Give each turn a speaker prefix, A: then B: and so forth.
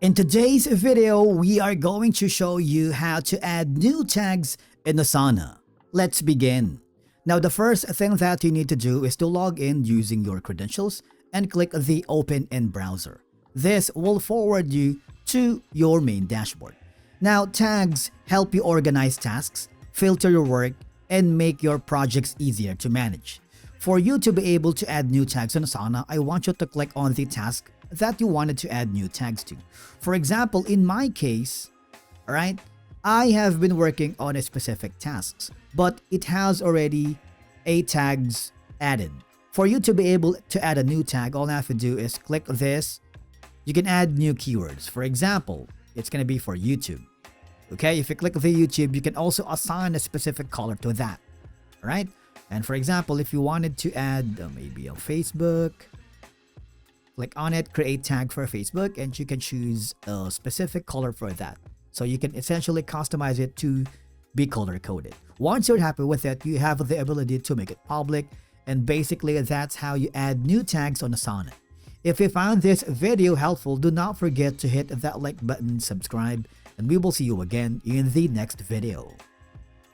A: In today's video, we are going to show you how to add new tags in Asana. Let's begin. Now, the first thing that you need to do is to log in using your credentials and click the Open in Browser. This will forward you to your main dashboard. Now, tags help you organize tasks, filter your work, and make your projects easier to manage. For you to be able to add new tags in Asana, I want you to click on the task that you wanted to add new tags to. For example, in my case, alright, I have been working on a specific tasks, but it has already a tags added. For you to be able to add a new tag, all I have to do is click this. You can add new keywords. For example, it's going to be for YouTube. Okay, if you click the YouTube, you can also assign a specific color to that. Alright, and for example, if you wanted to add maybe a Facebook, click on it, create tag for Facebook, and you can choose a specific color for that. So you can essentially customize it to be color coded. Once you're happy with it, you have the ability to make it public, and basically that's how you add new tags on Asana. If you found this video helpful, do not forget to hit that like button, subscribe, and we will see you again in the next video.